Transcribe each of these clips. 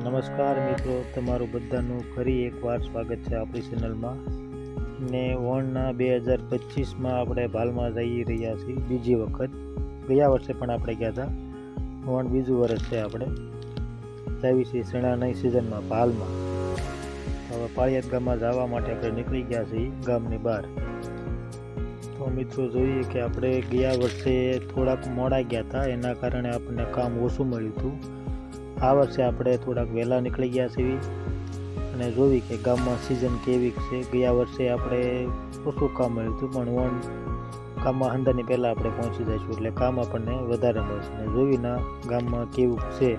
નમસ્કાર મિત્રો, તમારું બધાનું ફરી એકવાર સ્વાગત છે આપણી ચેનલમાં. ને ઓણના 2025માં આપણે ભાલમાં જઈ રહ્યા છીએ બીજી વખત. ગયા વર્ષે પણ આપણે ગયા હતા. ઓણ બીજું વર્ષ છે આપણે જાવી છીએ શેણાની સિઝનમાં ભાલમાં. હવે પાળિયાદ ગામમાં જવા માટે આપણે નીકળી ગયા છીએ ગામની બહાર. તો મિત્રો જોઈએ કે આપણે ગયા વર્ષે થોડાક મોડા ગયા હતા, એના કારણે આપણને કામ ઓછું મળ્યું હતું. આ વર્ષે આપણે થોડાક વહેલા નીકળી ગયા છીએ અને જોવી કે ગામમાં સિઝન કેવી છે. ગયા વર્ષે આપણે ઓછું કામ મળ્યું હતું, પણ ઓણ ગામમાં હંધાની પહેલાં આપણે પહોંચી જઈશું એટલે કામ આપણને વધારે મળશે. અને જોવીના ગામમાં કેવું છે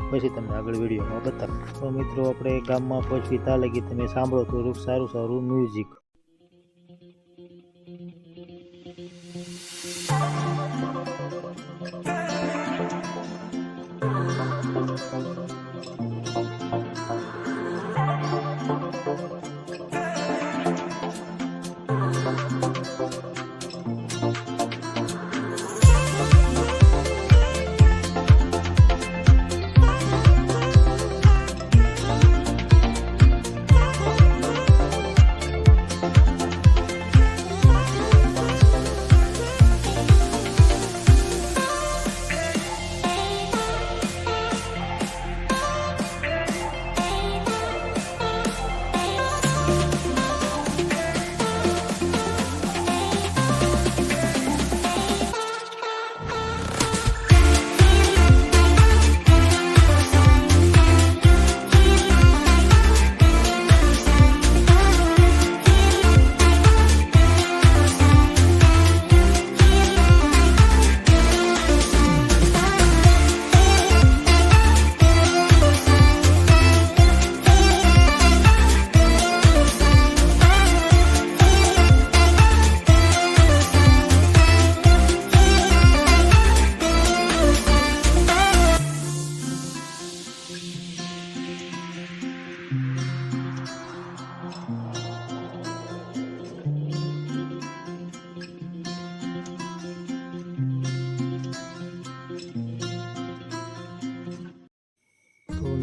પછી તમને આગળ વિડીયોમાં બતાવું. તો મિત્રો આપણે ગામમાં પહોંચવી ત્યાં લગી તમે સાંભળો થોડુંક સારું સારું મ્યુઝિક.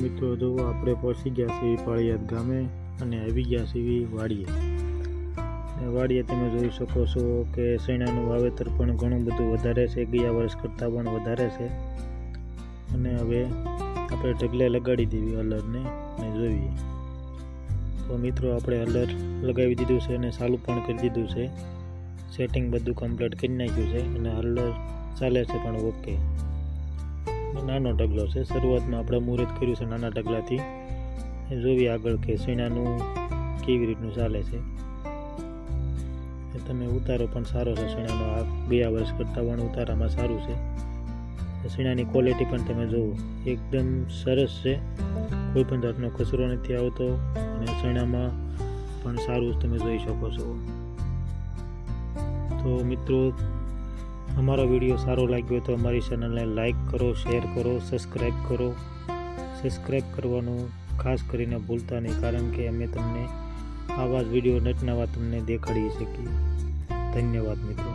મિત્રો જો આપણે પહોંચી ગયા છીએ પાળિયાદ ગામે અને આવી ગયા છીએ વાડીએ. વાડીએ તમે જોઈ શકો છો કે શેણાનું વાવેતર પણ ઘણું બધું વધારે છે, ગયા વર્ષ કરતાં પણ વધારે છે. અને હવે આપણે ઢગલે લગાડી દેવી હલરને અને જોઈએ. તો મિત્રો આપણે હલર લગાવી દીધું છે અને ચાલુ પણ કરી દીધું છે. સેટિંગ બધું કમ્પ્લીટ કરી નાખ્યું છે અને હલર ચાલે છે પણ ઓકે. નાનો ઢગલો છે, શરૂઆતમાં આપણે મુહૂર્ત કર્યું છે નાના ઢગલાથી. જોઈએ આગળ કે શેણાનું કેવી રીતનું ચાલે છે. તમે ઉતારો પણ સારો છે શેણાનો, આ ગયા વર્ષ કરતાં પણ ઉતારામાં સારું છે. શેણાની ક્વોલિટી પણ તમે જુઓ એકદમ સરસ છે, કોઈ પણ જાતનો કચરો નથી આવતો અને શેણામાં પણ સારું તમે જોઈ શકો છો. તો મિત્રો અમારો વિડીયો સારો લાગ્યો તો અમારી ચેનલને લાઈક કરો, શેર કરો, સબસ્ક્રાઈબ કરો. સબસ્ક્રાઈબ કરવાનું ખાસ કરીને ભૂલતા નહીં, કારણ કે અમે તમને આવા જ વિડીયો નટનાવા તમને દેખાડી શકીએ. ધન્યવાદ મિત્રો.